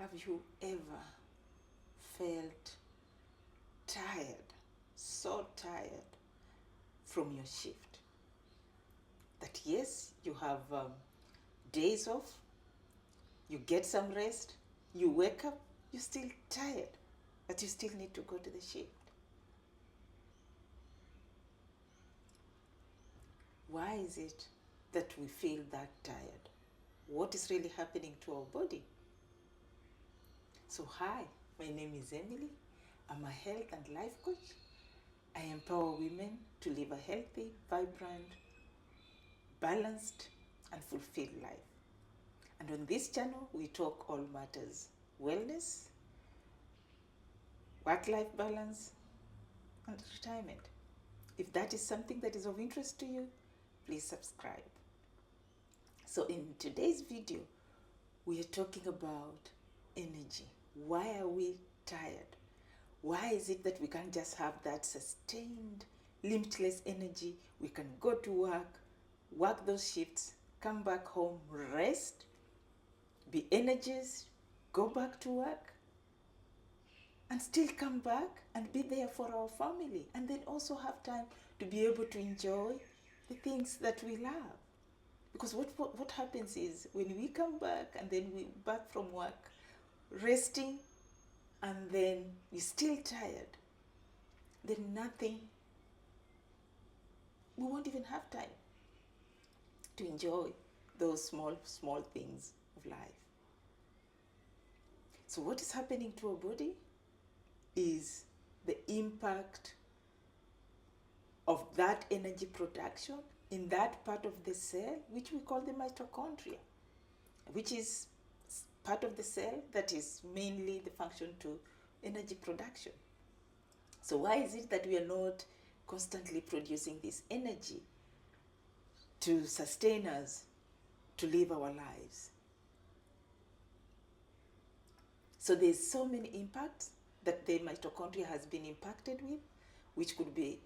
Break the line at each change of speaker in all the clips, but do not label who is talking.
Have you ever felt tired, so tired from your shift? That yes, you have days off, you get some rest, you wake up, you're still tired, but you still need to go to the shift. Why is it that we feel that tired? What is really happening to our body? So hi, my name is Emily. I'm a health and life coach. I empower women to live a healthy, vibrant, balanced, and fulfilled life. And on this channel, we talk all matters wellness, work-life balance, and retirement. If that is something that is of interest to you, please subscribe. So in today's video, we are talking about energy. Why are we tired? Why is it that we can't just have that sustained, limitless energy? We can go to work those shifts, come back home, rest, be energized, go back to work, and still come back and be there for our family, and then also have time to be able to enjoy the things that we love. Because what happens is when we come back and then we back from work, resting, and then we're still tired, then we won't even have time to enjoy those small things of life. So what is happening to our body is the impact of that energy production in that part of the cell, which we call the mitochondria, which is part of the cell that is mainly the function to energy production. So why is it that we are not constantly producing this energy to sustain us, to live our lives? So there's so many impacts that the mitochondria has been impacted with, which could be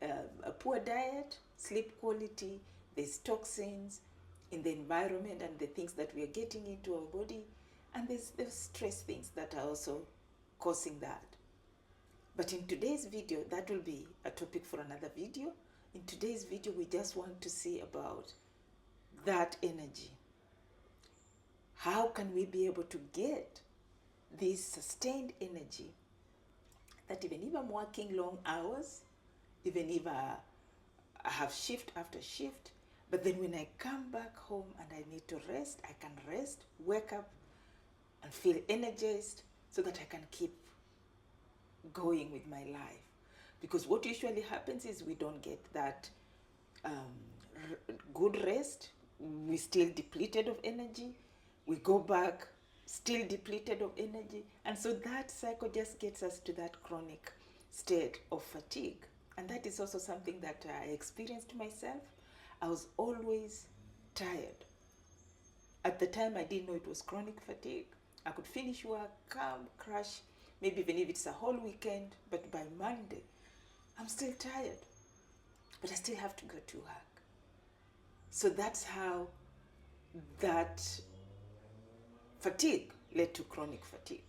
a poor diet, sleep quality, there's toxins in the environment and the things that we are getting into our body, and there's stress things that are also causing that. But in today's video, that will be a topic for another video. In today's video, we just want to see about that energy. How can we be able to get this sustained energy that even if I'm working long hours, even if I have shift after shift, but then when I come back home and I need to rest, I can rest, wake up, and feel energized so that I can keep going with my life. Because what usually happens is we don't get that good rest. We're still depleted of energy. We go back still depleted of energy. And so that cycle just gets us to that chronic state of fatigue. And that is also something that I experienced myself. I was always tired. At the time, I didn't know it was chronic fatigue. I could finish work, come, crash, maybe even if it's a whole weekend, but by Monday, I'm still tired. But I still have to go to work. So that's how that fatigue led to chronic fatigue.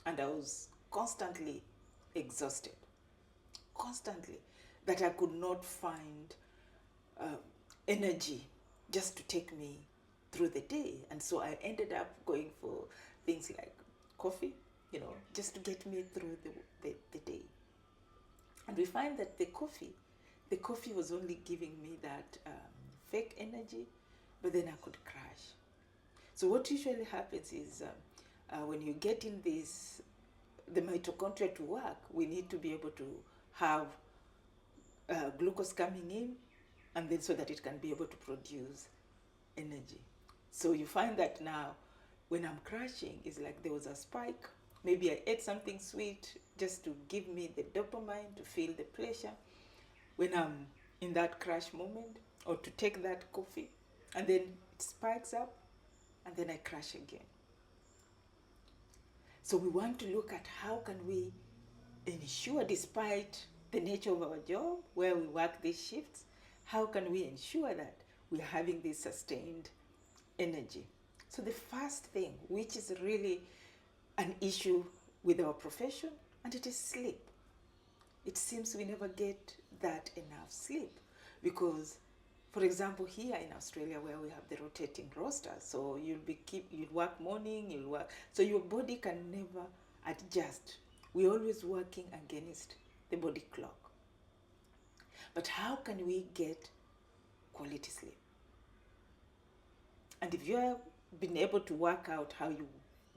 And I was constantly exhausted. Constantly. That I could not find energy just to take me through the day. And so I ended up going for things like coffee, just to get me through the day. And we find that the coffee was only giving me that fake energy, but then I could crash. So what usually happens is when you get in the mitochondria to work, we need to be able to have glucose coming in, and then so that it can be able to produce energy. So you find that now when I'm crashing, it's like there was a spike. Maybe I ate something sweet just to give me the dopamine, to feel the pleasure when I'm in that crash moment, or to take that coffee, and then it spikes up, and then I crash again. So we want to look at how can we ensure, despite the nature of our job, where we work these shifts, how can we ensure that we're having this sustained energy? So the first thing, which is really an issue with our profession, and it is sleep. It seems we never get that enough sleep because, for example, here in Australia where we have the rotating roster, so you'll work morning, you'll work, so your body can never adjust. We're always working against the body clock. But how can we get quality sleep? And if you have been able to work out how you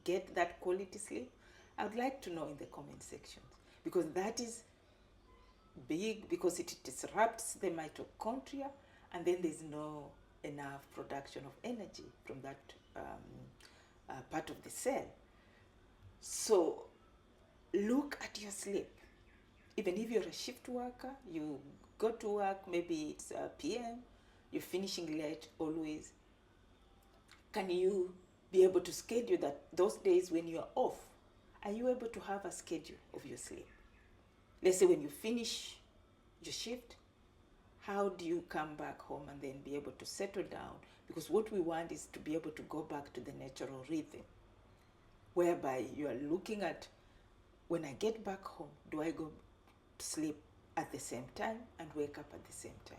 get that quality sleep, I would like to know in the comment sections, because that is big, because it disrupts the mitochondria, and then there's no enough production of energy from that part of the cell. So look at your sleep. Even if you're a shift worker, you go to work, maybe it's PM, you're finishing late always. Can you be able to schedule that those days when you're off? Are you able to have a schedule of your sleep? Let's say when you finish your shift, how do you come back home and then be able to settle down? Because what we want is to be able to go back to the natural rhythm, whereby you are looking at, when I get back home, do I go to sleep at the same time and wake up at the same time?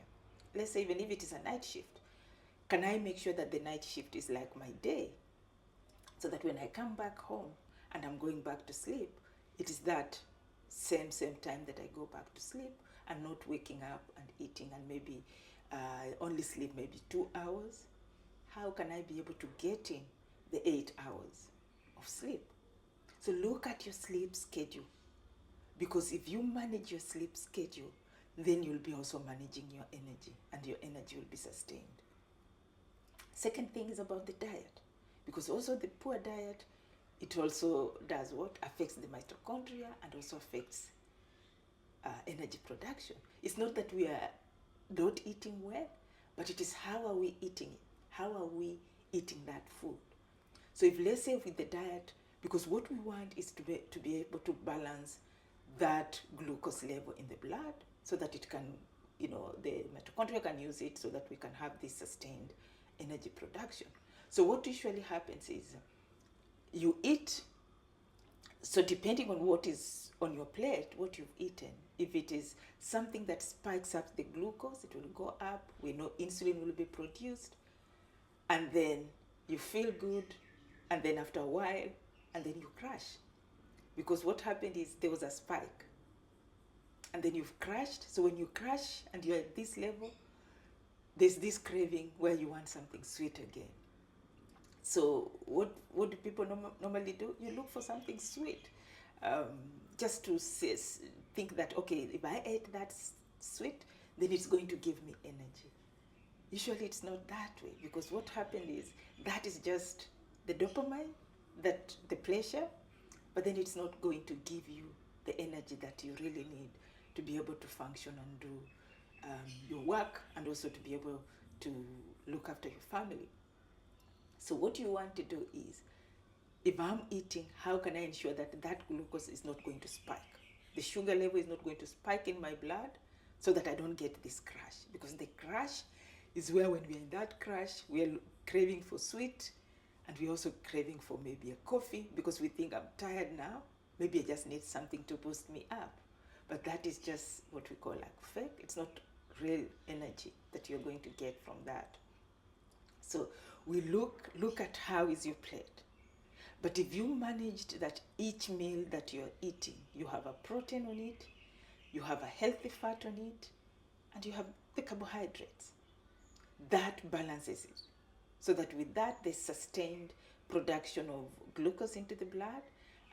Let's say even if it is a night shift, can I make sure that the night shift is like my day, so that when I come back home and I'm going back to sleep, it is that same time that I go back to sleep, and not waking up and eating and maybe only sleep maybe 2 hours? How can I be able to get in the 8 hours of sleep? So look at your sleep schedule, because if you manage your sleep schedule, then you'll be also managing your energy, and your energy will be sustained. Second thing is about the diet, because also the poor diet, it also does what? Affects the mitochondria and also affects energy production. It's not that we are not eating well, but it is how are we eating it? How are we eating that food? So if, let's say, with the diet, because what we want is to be able to balance that glucose level in the blood, so that it can, the mitochondria can use it, so that we can have this sustained energy production. So what usually happens is you eat, so depending on what is on your plate, what you've eaten, if it is something that spikes up the glucose, it will go up. We know insulin will be produced, and then you feel good, and then after a while, and then you crash. Because what happened is there was a spike, and then you've crashed. So when you crash and you're at this level, there's this craving where you want something sweet again. So what do people normally do? You look for something sweet, just to think that, okay, if I ate that sweet, then it's going to give me energy. Usually it's not that way, because what happened is that is just the dopamine, that the pleasure, but then it's not going to give you the energy that you really need to be able to function and do your work, and also to be able to look after your family. So what you want to do is, if I'm eating, how can I ensure that that glucose is not going to spike? The sugar level is not going to spike in my blood, so that I don't get this crash. Because the crash is where, when we're in that crash, we're craving for sweet, and we're also craving for maybe a coffee, because we think, I'm tired now, maybe I just need something to boost me up. But that is just what we call like fake. It's not real energy that you're going to get from that. So we look at how is your plate. But if you managed that each meal that you're eating, you have a protein on it, you have a healthy fat on it, and you have the carbohydrates, that balances it. So that with that, there's sustained production of glucose into the blood,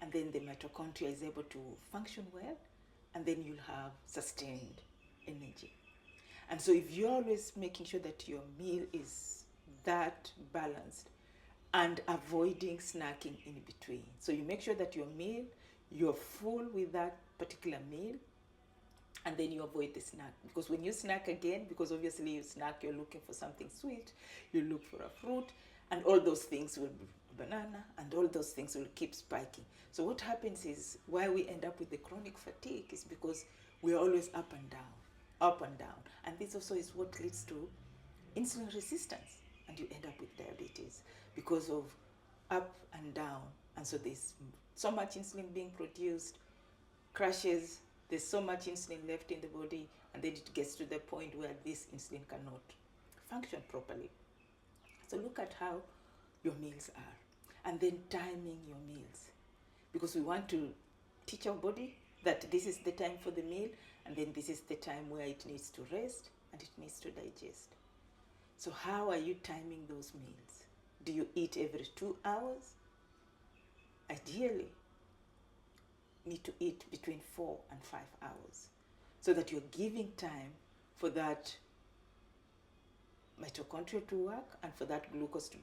and then the mitochondria is able to function well, and then you'll have sustained energy. And so if you're always making sure that your meal is that balanced, and avoiding snacking in between. So you make sure that your meal, you're full with that particular meal, and then you avoid the snack. Because when you snack again, because obviously you snack, you're looking for something sweet, you look for a fruit, and all those things will be banana, and all those things will keep spiking. So what happens is, why we end up with the chronic fatigue is because we're always up and down, up and down. And this also is what leads to insulin resistance, and you end up with diabetes, because because of up and down. And so there's so much insulin being produced, crashes, there's so much insulin left in the body, and then it gets to the point where this insulin cannot function properly. So look at how your meals are, and then timing your meals, because we want to teach our body that this is the time for the meal, and then this is the time where it needs to rest and it needs to digest. So how are you timing those meals? Do you eat every 2 hours? Ideally, need to eat between 4 and 5 hours, so that you're giving time for that mitochondria to work and for that glucose to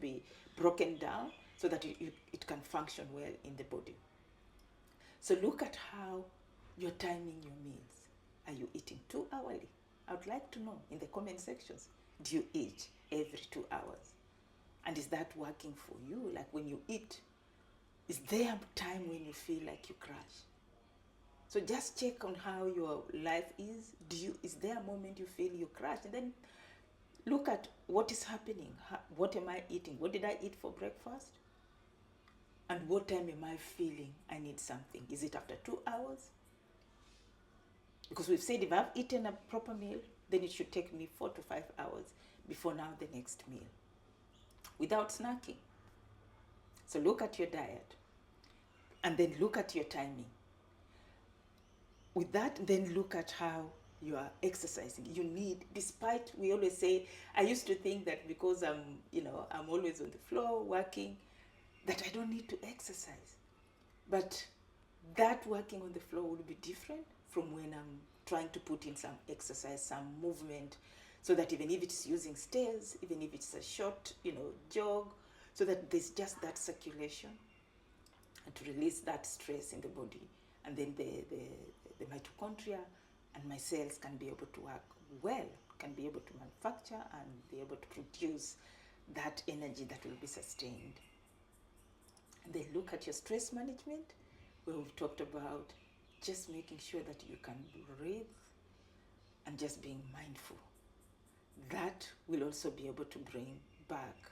be broken down, so that it can function well in the body. So look at how you're timing your meals. Are you eating 2 hourly? I would like to know in the comment sections. Do you eat every 2 hours? And is that working for you? Like when you eat, is there a time when you feel like you crash? So just check on how your life is. Is there a moment you feel you crash? And then look at what is happening. What am I eating? What did I eat for breakfast? And what time am I feeling I need something? Is it after 2 hours? Because we've said if I've eaten a proper meal, then it should take me 4 to 5 hours before now the next meal, without snacking. So look at your diet, and then look at your timing. With that, then look at how you are exercising. You need, despite we always say, I used to think that because I'm always on the floor working, that I don't need to exercise. But that working on the floor will be different from when I'm trying to put in some exercise, some movement, so that even if it's using stairs, even if it's a short, jog, so that there's just that circulation and to release that stress in the body. And then the mitochondria and my cells can be able to work well, can be able to manufacture and be able to produce that energy that will be sustained. And then look at your stress management, where we've talked about just making sure that you can breathe and just being mindful. That will also be able to bring back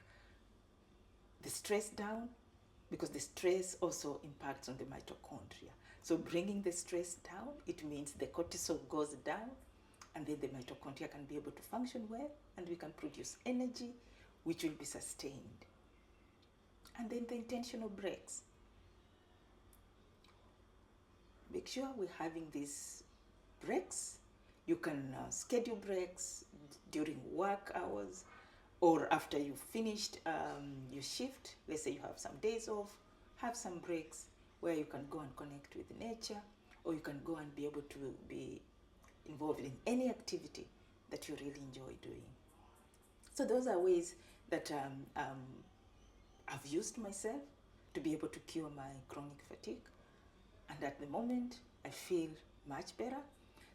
the stress down, because the stress also impacts on the mitochondria. So bringing the stress down, it means the cortisol goes down, and then the mitochondria can be able to function well, and we can produce energy which will be sustained. And then the intentional breaks. Make sure we're having these breaks. You can schedule breaks during work hours, or after you've finished your shift. Let's say you have some days off, have some breaks where you can go and connect with nature, or you can go and be able to be involved in any activity that you really enjoy doing. So those are ways that I've used myself to be able to cure my chronic fatigue. And at the moment, I feel much better.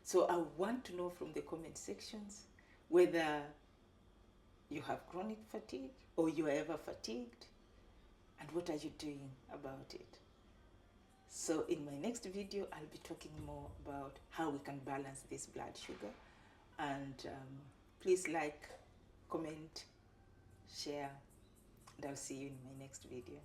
So I want to know from the comment sections whether you have chronic fatigue or you are ever fatigued, and what are you doing about it. So in my next video, I'll be talking more about how we can balance this blood sugar. And please like, comment, share, and I'll see you in my next video.